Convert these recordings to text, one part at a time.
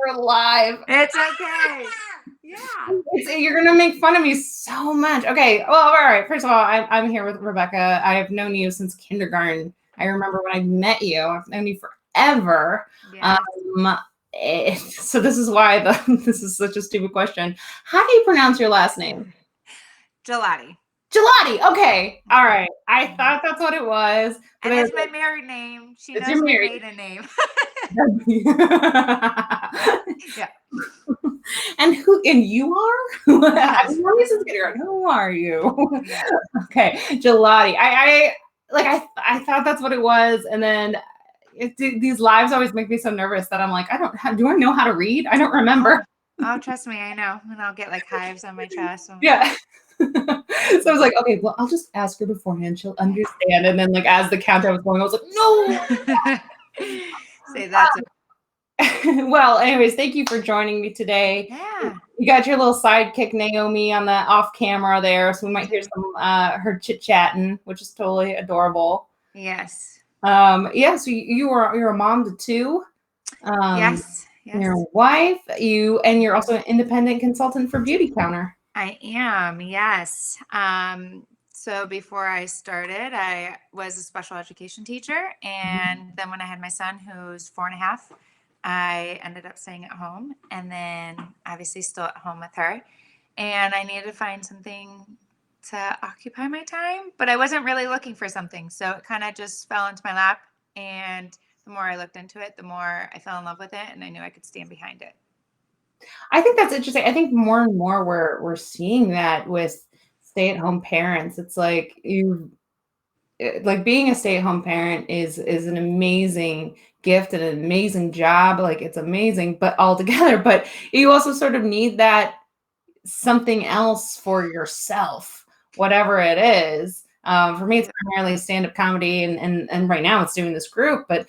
We're live. It's okay. Yeah. You're gonna make fun of me so much. Okay. Well, all right. First of all, I'm here with Rebecca. I have known you since kindergarten. I remember when I met you. I've known you forever. Yes. So this is why this is such a stupid question. How do you pronounce your last name? Gillotti. Gillotti. Okay. All right. I thought that's what it was. And it's my married name. She knows my maiden name. Yeah. And you are? Yes. Who are you? Yeah. Okay, Gillotti. I thought that's what it was, and then these lives always make me so nervous that I'm like, do I know how to read? I don't remember. Oh, trust me, I know. And I'll get like hives on my chest. Yeah. So I was like, okay, well, I'll just ask her beforehand. She'll understand. And then, like, as the countdown was going, I was like, no. Say that's Well, anyways, thank you for joining me today. Yeah. You got your little sidekick Naomi on the off camera there, so we might hear some her chit chatting, which is totally adorable. Yes. Yeah. So you're a mom to two. Yes. Your wife, and you're also an independent consultant for Beauty Counter. I am. Yes. So before I started, I was a special education teacher, and then when I had my son, who's 4.5, I ended up staying at home, and then obviously still at home with her. And I needed to find something to occupy my time, but I wasn't really looking for something. So it kind of just fell into my lap. And the more I looked into it, the more I fell in love with it, and I knew I could stand behind it. I think that's interesting. I think more and more we're seeing that with stay-at-home parents. It's like being a stay-at-home parent is an amazing gift and an amazing job. Like, it's amazing, but altogether, but you also sort of need that something else for yourself, whatever it is. For me, it's primarily stand-up comedy, and right now it's doing this group. But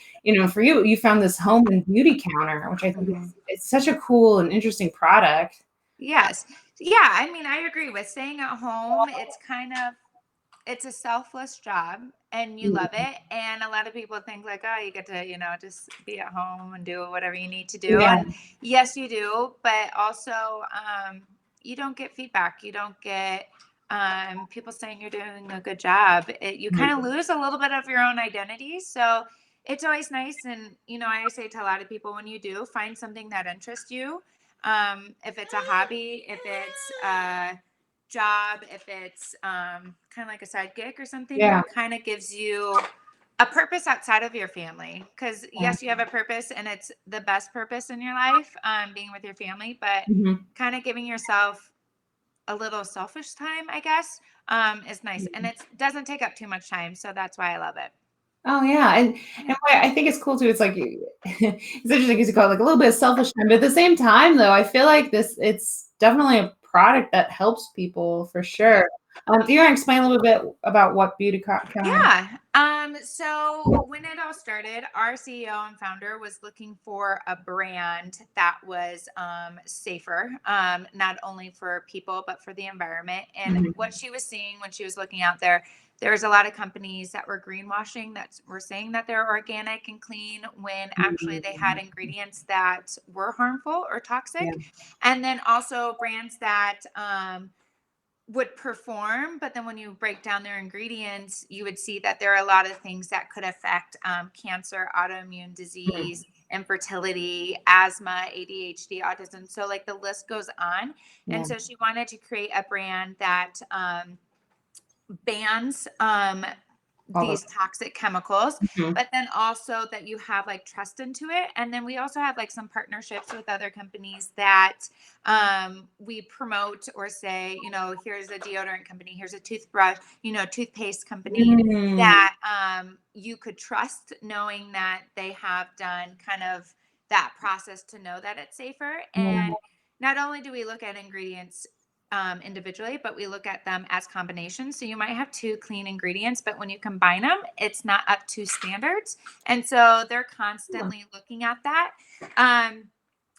for you found this home and beauty counter, which I think it's such a cool and interesting product. Yes. Yeah. I mean, I agree with staying at home. It's a selfless job, and you love it. And a lot of people think like, oh, you get to, just be at home and do whatever you need to do. Yeah. And yes, you do. But also, you don't get feedback. You don't get people saying you're doing a good job. You kind of lose a little bit of your own identity. So it's always nice. And, I say to a lot of people, when you do find something that interests you, if it's a hobby, if it's a job, if it's kind of like a side gig or something that kind of gives you a purpose outside of your family. Because yes, you have a purpose, and it's the best purpose in your life, being with your family, but kind of giving yourself a little selfish time, I guess, is nice. And it doesn't take up too much time. So that's why I love it. Oh yeah, and why I think it's cool too. It's like it's interesting because you call it like a little bit of selfish time, but at the same time, though, I feel like it's definitely a product that helps people for sure. Do you want to explain a little bit about what Beauty Counter? Yeah. So when it all started, our CEO and founder was looking for a brand that was safer, not only for people but for the environment. And what she was seeing when she was looking out there was a lot of companies that were greenwashing, that were saying that they're organic and clean when actually they had ingredients that were harmful or toxic. And then also brands that would perform, but then when you break down their ingredients, you would see that there are a lot of things that could affect cancer, autoimmune disease, infertility, asthma, ADHD, autism. So like the list goes on. And so she wanted to create a brand that bans these toxic chemicals, but then also that you have like trust into it. And then we also have like some partnerships with other companies that we promote or say, here's a deodorant company, here's a toothbrush, toothpaste company that you could trust, knowing that they have done kind of that process to know that it's safer. And not only do we look at ingredients individually, but we look at them as combinations. So you might have two clean ingredients, but when you combine them, it's not up to standards. And so they're constantly looking at that.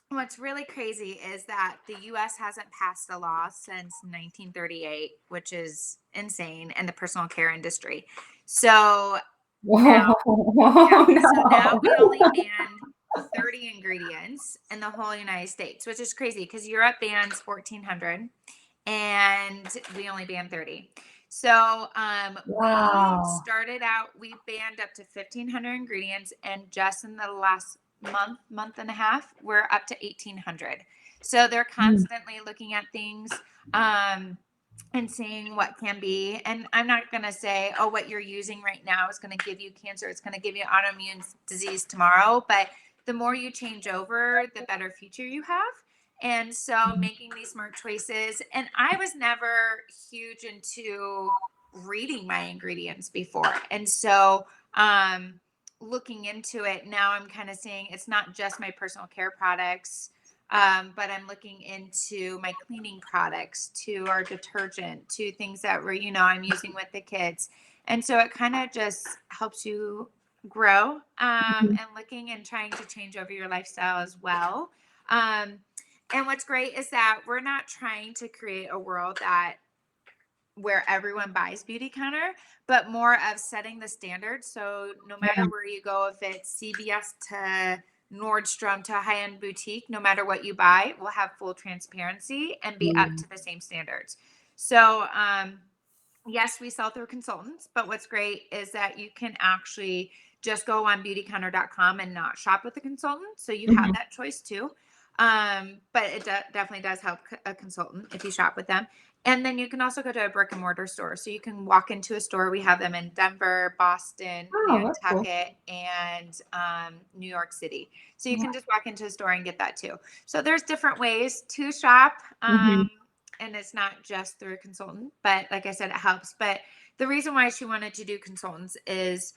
What's really crazy is that the US hasn't passed a law since 1938, which is insane, in the personal care industry. So now, so now we only ban 30 ingredients in the whole United States, which is crazy because Europe bans 1,400 and we only ban 30. So we Wow. started out, we banned up to 1,500 ingredients, and just in the last month and a half, we're up to 1,800. So they're constantly looking at things. And seeing what can be. And I'm not going to say, oh, what you're using right now is going to give you cancer. It's going to give you autoimmune disease tomorrow. But the more you change over, the better future you have. And so making these smart choices. And I was never huge into reading my ingredients before. And so looking into it now, I'm kind of seeing it's not just my personal care products. But I'm looking into my cleaning products, to our detergent, to things that we're, I'm using with the kids. And so it kind of just helps you grow and looking and trying to change over your lifestyle as well. And what's great is that we're not trying to create a world where everyone buys Beautycounter, but more of setting the standard. So no matter where you go, if it's CVS to Nordstrom to a high-end boutique, no matter what you buy, we'll have full transparency and be up to the same standards. So yes, we sell through consultants, but what's great is that you can actually just go on beautycounter.com and not shop with a consultant. So you have that choice too. But it definitely does help a consultant if you shop with them. And then you can also go to a brick and mortar store. So you can walk into a store. We have them in Denver, Boston, Nantucket, and New York City. So you can just walk into a store and get that too. So there's different ways to shop. And it's not just through a consultant, but like I said, it helps. But the reason why she wanted to do consultants is,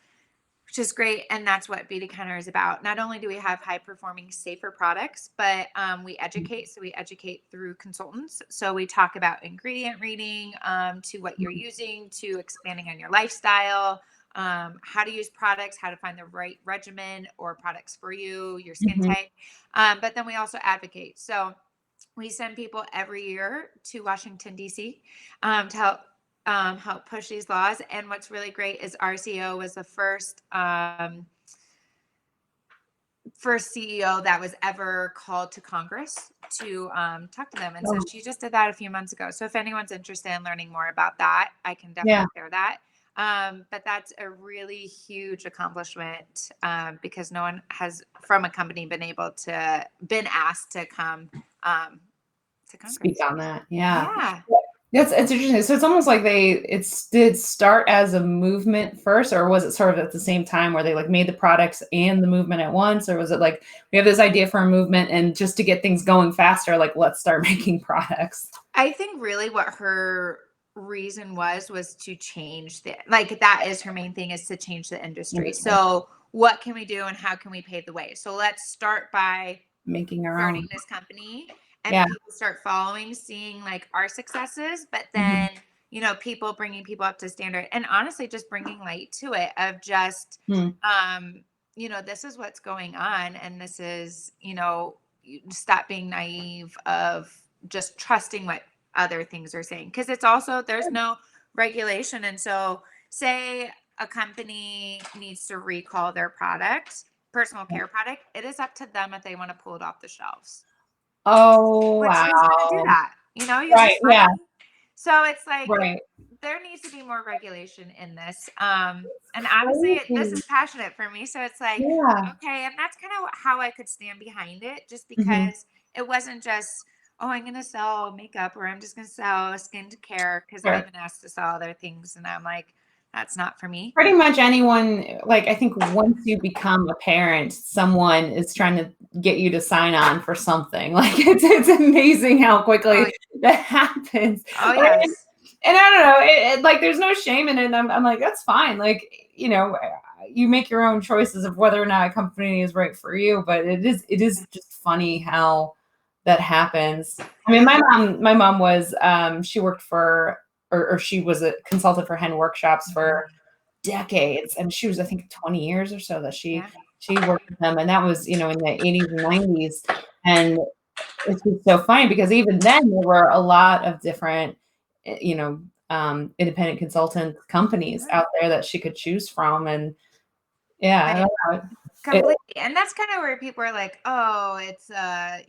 which is great. And that's what Beautycounter is about. Not only do we have high performing, safer products, but we educate. So we educate through consultants. So we talk about ingredient reading, to what you're using, to expanding on your lifestyle, how to use products, how to find the right regimen or products for you, your skin type. But then we also advocate. So we send people every year to Washington, D.C. To help push these laws. And what's really great is our CEO was the first CEO that was ever called to Congress to talk to them. And so she just did that a few months ago. So if anyone's interested in learning more about that, I can definitely share that. But that's a really huge accomplishment because no one has from a company been asked to come to Congress. Speak on that. Yeah. It's interesting. So it's almost like it did start as a movement first, or was it sort of at the same time where they like made the products and the movement at once? Or was it like, we have this idea for a movement and just to get things going faster, like let's start making products? I think really what her reason was to change that is her main thing, is to change the industry. So what can we do and how can we pave the way? So let's start by starting this company and people start following, seeing like our successes, but then, people bringing people up to standard and honestly just bringing light to it of just, this is what's going on. And this is, stop being naive of just trusting what other things are saying. Cause it's also, there's no regulation. And so say a company needs to recall their product, personal care product, it is up to them if they want to pull it off the shelves. Oh, Which who's going to do that? So it's like there needs to be more regulation in this. And obviously this is passionate for me. So it's like, okay. And that's kind of how I could stand behind it, just because it wasn't just, oh, I'm going to sell makeup or I'm just going to sell skincare because I've been asked to sell other things. And I'm like, that's not for me. Pretty much anyone, like I think once you become a parent, someone is trying to get you to sign on for something. Like it's amazing how quickly that happens. Oh, yes. And I don't know, like there's no shame in it. And I'm like, that's fine. Like, you make your own choices of whether or not a company is right for you, but it is just funny how that happens. I mean, my mom was, she worked for, or she was a consultant for hen workshops for decades. And she was, I think, 20 years or so that she worked with them. And that was, in the 80s and 90s. And it's just so funny because even then there were a lot of different, independent consultant companies out there that she could choose from. And because Completely. And that's kind of where people are like, oh, it's a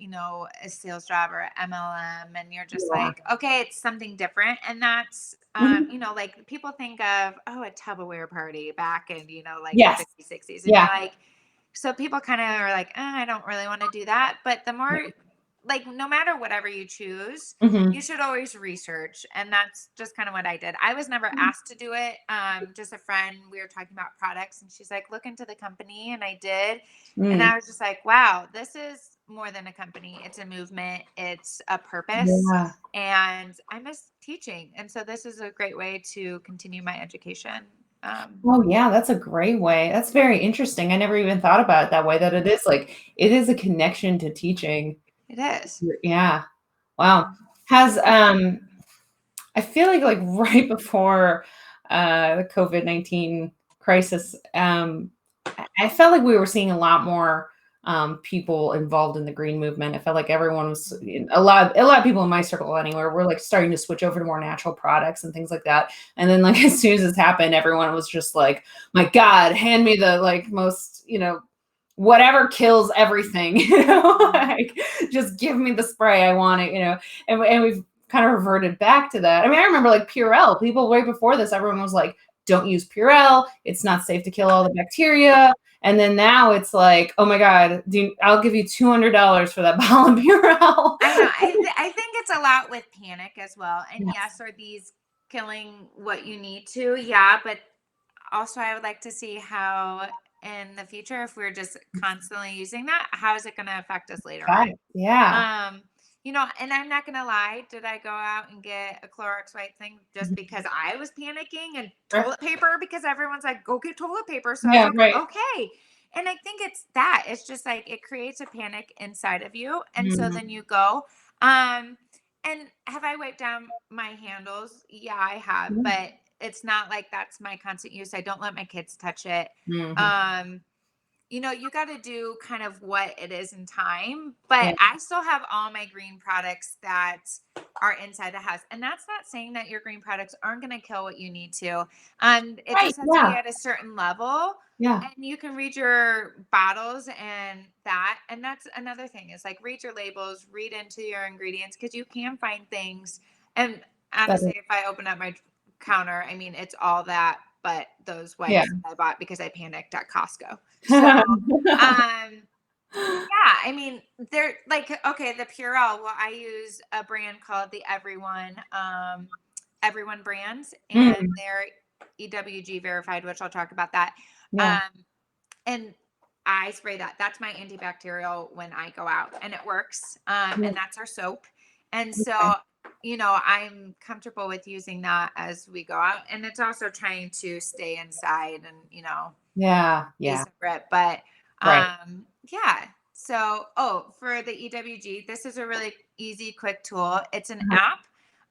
sales job or a MLM. And you're just Yeah. like, okay, it's something different. And that's Mhm. like people think of, oh, a Tupperware party back in, like the Yes. 50s, 60s. And you're Yeah. like, so people kind of are like, I don't really want to do that. But the more, like, no matter whatever you choose, you Mhm. should always research. And that's just kind of what I did. I was never asked to do it. Just a friend, we were talking about products and she's like, look into the company. And I did. And Mm. I was just like, wow, this is more than a company. It's a movement. It's a purpose. Yeah. And I miss teaching. And so this is a great way to continue my education. Oh, yeah, that's a great way. That's very interesting. I never even thought about it that way, that it is a connection to teaching. It is. Yeah. Wow. Has, I feel like right before, the COVID-19 crisis, I felt like we were seeing a lot more, people involved in the green movement. I felt like everyone was a lot of people in my circle anyway were, like, starting to switch over to more natural products and things like that, and then, like, as soon as this happened, everyone was just like, "My God, hand me the, like, most, whatever kills everything," like, "Just give me the spray, I want it," and we've kind of reverted back to that. I mean, I remember like Purell. People way before this, everyone was like, "Don't use Purell. It's not safe to kill all the bacteria." And then now it's like, "Oh my God, I'll give you $200 for that bottle of Purell." I know. I think it's a lot with panic as well. And Yes. yes, are these killing what you need to? Yeah, but also I would like to see how in the future, if we're just constantly using that, how is it going to affect us later on? Right. Yeah. Um, and I'm not gonna lie, did I go out and get a Clorox wipe thing just Mhm. because I was panicking, and Sure. toilet paper because everyone's like, go get toilet paper. So I was Yeah. like, Right. okay. And I think it's that. It's just like it creates a panic inside of you. And so Mhm. then you go. Um, and have I wiped down my handles? Yeah, I have, Mhm. but it's not like that's my constant use. I don't let my kids touch it. Mhm. Um, you got to do kind of what it is in time, Yeah. but I still have all my green products that are inside the house. And that's not saying that your green products aren't going to kill what you need to. It Right. just has to be Yeah. at a certain level. Yeah. And you can read your bottles and that. And that's another thing is like read your labels, read into your ingredients because you can find things. And That honestly, is, if I open up my counter, I mean, it's all that, but those yeah. wipes that I bought because I panicked at Costco. So, um, yeah, I mean, they're like, okay, the Purell. Well, I use a brand called the Everyone brands, and Mm. they're EWG verified, which I'll talk about that. Yeah. Um, and I spray that. That's my antibacterial when I go out, and it works. Yeah. And that's our soap. And Okay. so, I'm comfortable with using that as we go out. And it's also trying to stay inside and, Yeah. be Yeah. separate. But Right. yeah. So, for the EWG, this is a really easy, quick tool. It's an Uh-huh.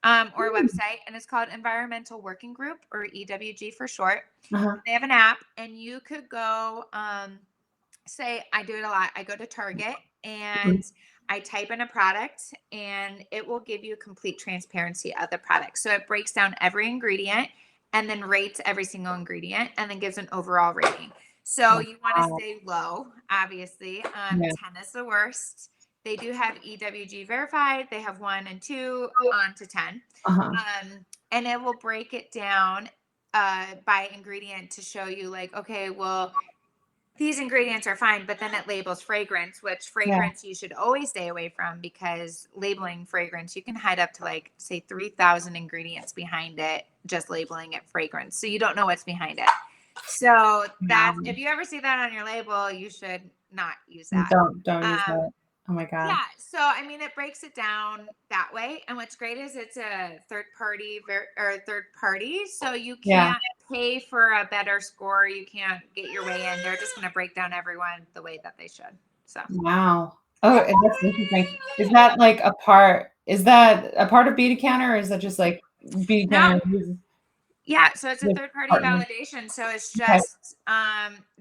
app or a Mm. website, and it's called Environmental Working Group, or EWG for short. Uh-huh. They have an app, and you could go, say, I do it a lot. I go to Target Mhm. and I type in a product, and it will give you complete transparency of the product. So it breaks down every ingredient and then rates every single ingredient and then gives an overall rating. So you want to Wow. stay low, obviously. Yeah. 10 is the worst. They do have EWG verified. They have 1 and 2 on to 10. Uh-huh. And it will break it down by ingredient to show you, like, okay, well, these ingredients are fine, but then it labels fragrance, which Yeah. fragrance you should always stay away from, because labeling fragrance, you can hide up to, like, say 3,000 ingredients behind it, just labeling it fragrance. So you don't know what's behind it. So that's, Wow. if you ever see that on your label, you should not use that. Don't use Um, that. Oh my God. yeah, so I mean, it breaks it down that way, and what's great is it's a third party, so you Yeah. can't pay for a better score. You can't get your way in. They're just going to break down everyone the way that they should. So Wow. Oh, and that's interesting. Is that a part of Beauty Counter, or is that just like Beauty no, Counter uses yeah, so it's a the third party partner? validation. So it's Okay. just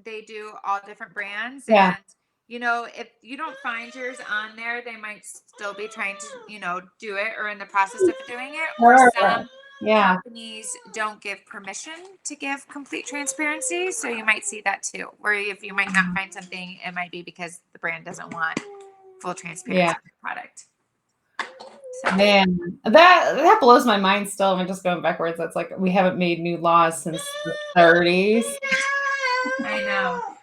they do all different brands, Yeah. and if you don't find yours on there, they might still be trying to do it, or in the process of doing it, or Sure. Yeah. companies don't give permission to give complete transparency. So you might see that too, where if you might not find something, it might be because the brand doesn't want full transparency Yeah. of the product. So Man, that blows my mind still. I'm just going backwards. That's like we haven't made new laws since the 30s.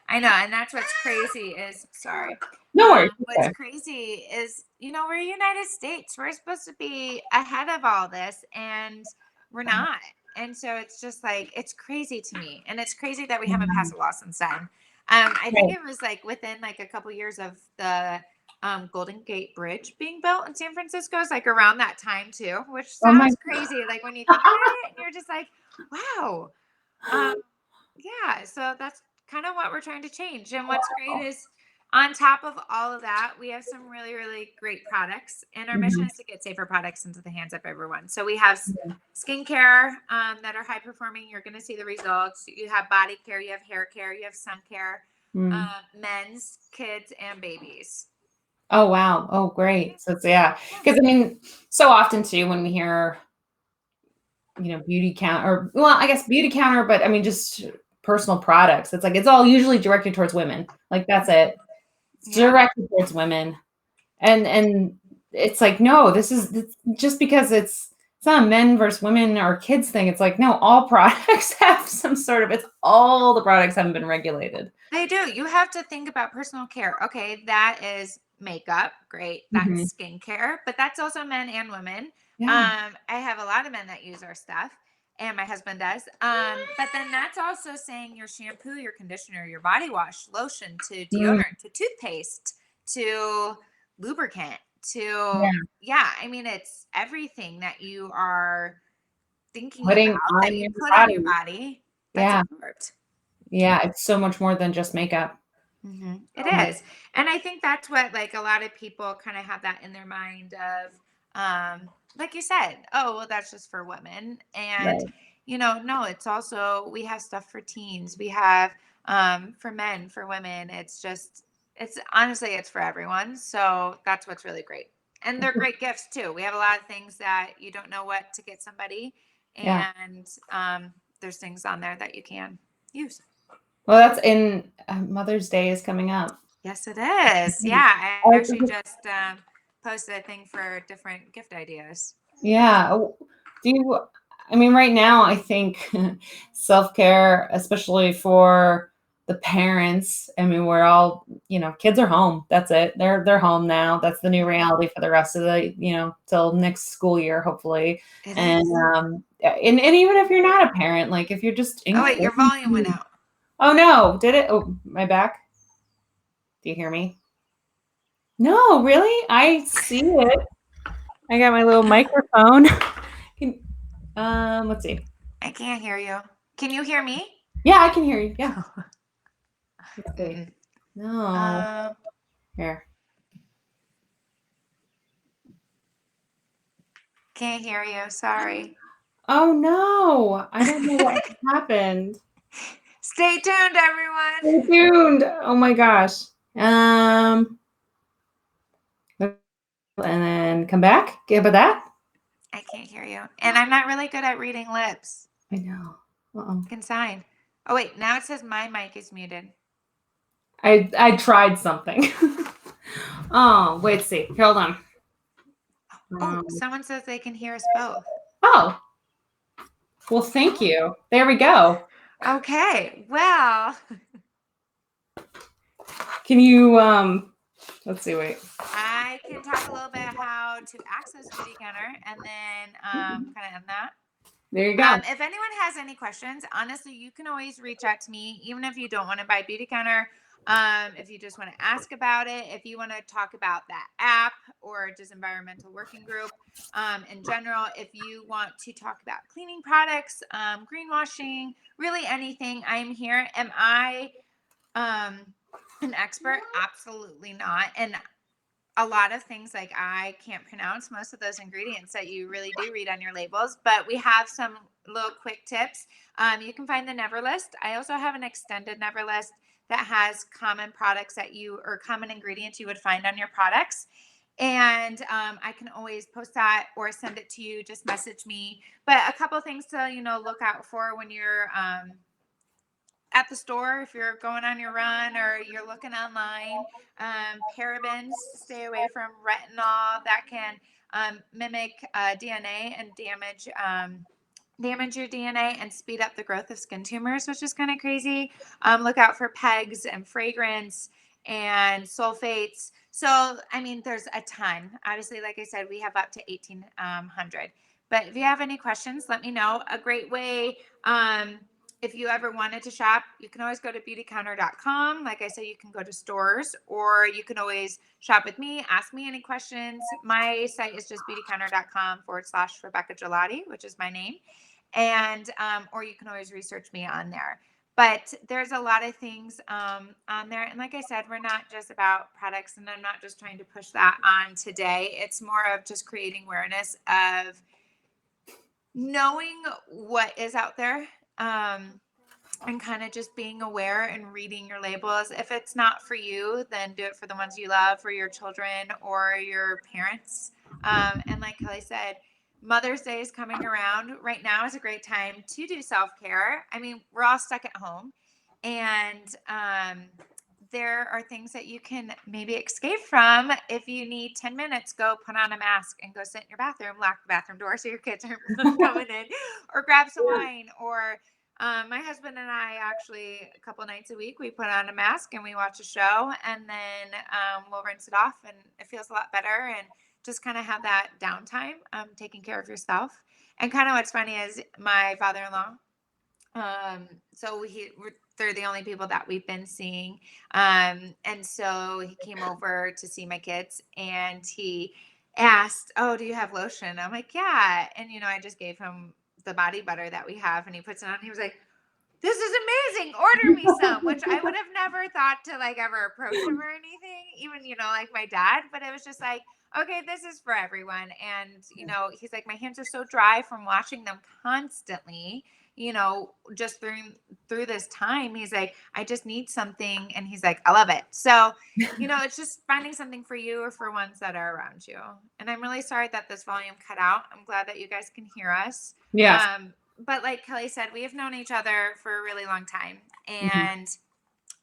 I know, and that's what's crazy is sorry. No worries. What's Okay. crazy is, we're United States. We're supposed to be ahead of all this, and we're not. And so it's just like it's crazy to me, and it's crazy that we haven't passed a law since then. I think Right. it was like within like a couple years of the Golden Gate Bridge being built in San Francisco. It's like around that time too, which Oh my sounds crazy. Like when you think about it, and you're just like, wow. Um, yeah, so that's kind of what we're trying to change. And what's great is on top of all of that, we have some really, really great products. And our mission Mhm. is to get safer products into the hands of everyone. So we have skincare that are high performing. You're going to see the results. You have body care, you have hair care, you have sun care, Mm. men's, kids, and babies. Oh wow. Oh great. So it's yeah. Because I mean, so often too when we hear, beauty count or well, I guess beauty counter, but I mean just personal products. It's like it's all usually directed towards women. Like that's it. It's Yeah. directed towards women. And it's like, no, it's just because it's not a men versus women or kids thing. It's like, no, all products have some sort of it's all the products haven't been regulated. They do. You have to think about personal care. Okay, that is makeup. Great. Mhm. That's skincare, but that's also men and women. Yeah. I have a lot of men that use our stuff, and my husband does. But then that's also saying your shampoo, your conditioner, your body wash, lotion to Mm, deodorant to toothpaste to lubricant to yeah. I mean it's everything that you are thinking Putting about that on you your put on your body. body that's Yeah. absorbed. Yeah. It's so much more than just makeup. It Oh my is. And I think that's what like a lot of people kind of have that in their mind of like you said, oh, well that's just for women. And right. no, it's also we have stuff for teens. We have for men, for women. It's honestly it's for everyone. So that's what's really great. And they're great gifts too. We have a lot of things that you don't know what to get somebody Yeah. and there's things on there that you can use. Well, that's in Mother's Day is coming up. Yes, it is. Mhm. Yeah, I I actually think just posted a thing for different gift ideas. yeah. Do you, I mean, right now, I think self-care, especially for the parents, I mean, we're all, kids are home. That's it. They're home now. That's the new reality for the rest of the, till next school year, hopefully. It And is. and even if you're not a parent, like if you're just Oh in wait, your volume went quarantine. out. Oh no, did it? Oh, my back. Do you hear me? No, really? I see it. I got my little microphone. Can, let's see. I can't hear you. Can you hear me? Yeah, I can hear you. Yeah. Let's see. Mm-mm. No. Um, Here. can't hear you. Sorry. Oh no. I don't know what happened. Stay tuned, everyone. Stay tuned. Oh my gosh. Um, and then come back. Give it that. I can't hear you, and I'm not really good at reading lips. I know. Uh-oh. Can sign. Oh wait, now it says my mic is muted. I tried something. Oh, wait, see. Hold on. Oh, Um, someone says they can hear us both. oh, well, thank you. There we go. Okay. Well. Can you let's see, wait. I can talk a little bit how to access Beauty Counter and then kind of end that. There you go. If anyone has any questions, honestly, you can always reach out to me, even if you don't want to buy Beauty Counter. If you just want to ask about it, if you want to talk about that app or just environmental working group in general, if you want to talk about cleaning products, greenwashing, really anything, I'm here. Am I an expert? Absolutely not. And a lot of things like I can't pronounce most of those ingredients that you really do read on your labels, but we have some little quick tips. You can find the Never List. I also have an extended Never List that has common products that you or common ingredients you would find on your products. And I can always post that or send it to you. Just message me. But a couple things to, look out for when you're at the store, if you're going on your run or you're looking online. Parabens, stay away from retinol that can mimic DNA and damage your DNA and speed up the growth of skin tumors, which is kind of crazy. Look out for PEGs and fragrance and sulfates. So, I mean, there's a ton. Obviously, like I said, we have up to 1,800. But if you have any questions, let me know. A great way, if you ever wanted to shop, you can always go to beautycounter.com. Like I said, you can go to stores, or you can always shop with me, ask me any questions. My site is just beautycounter.com/Rebecca Gillotti, which is my name. And, or you can always research me on there. But there's a lot of things on there. And like I said, we're not just about products, and I'm not just trying to push that on today. It's more of just creating awareness of knowing what is out there, and kind of just being aware and reading your labels. If it's not for you, then do it for the ones you love, for your children or your parents. And like Kelly said, Mother's Day is coming around. Right now is a great time to do self-care. I mean, we're all stuck at home, and there are things that you can maybe escape from. If you need 10 minutes, go put on a mask and go sit in your bathroom, lock the bathroom door so your kids aren't coming in, or grab some wine. Or my husband and I actually, a couple nights a week, we put on a mask and we watch a show, and then we'll rinse it off, and it feels a lot better. And just kind of have that downtime, taking care of yourself. And kind of what's funny is my father-in-law, so they're the only people that we've been seeing. And so he came over to see my kids, and he asked, "Oh, do you have lotion?" I'm like, "Yeah." And, I just gave him the body butter that we have, and he puts it on. He was like, "This is amazing. Order me some," which I would have never thought to like ever approach him or anything, even, like my dad, but it was just like, okay, this is for everyone. And, he's like, "My hands are so dry from washing them constantly, just through this time." He's like, "I just need something." And he's like, "I love it." So, it's just finding something for you or for ones that are around you. And I'm really sorry that this volume cut out. I'm glad that you guys can hear us. Yes. But like Kelly said, we have known each other for a really long time, and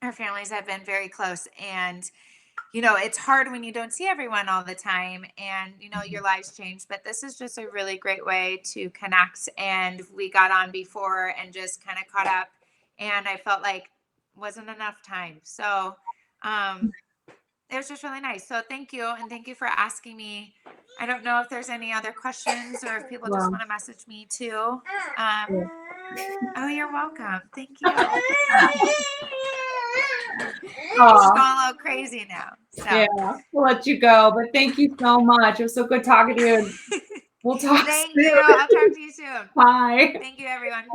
our families have been very close. And, it's hard when you don't see everyone all the time, and, your lives change. But this is just a really great way to connect. And we got on before and just kind of caught up. And I felt like wasn't enough time. So it was just really nice. So thank you. And thank you for asking me. I don't know if there's any other questions, or if people just want to message me too. Oh, you're welcome. Thank you. She's going a little crazy now. So. Yeah, we'll let you go. But thank you so much. It was so good talking to you. We'll talk Thank soon. you. I'll talk to you soon. Bye. Thank you, everyone.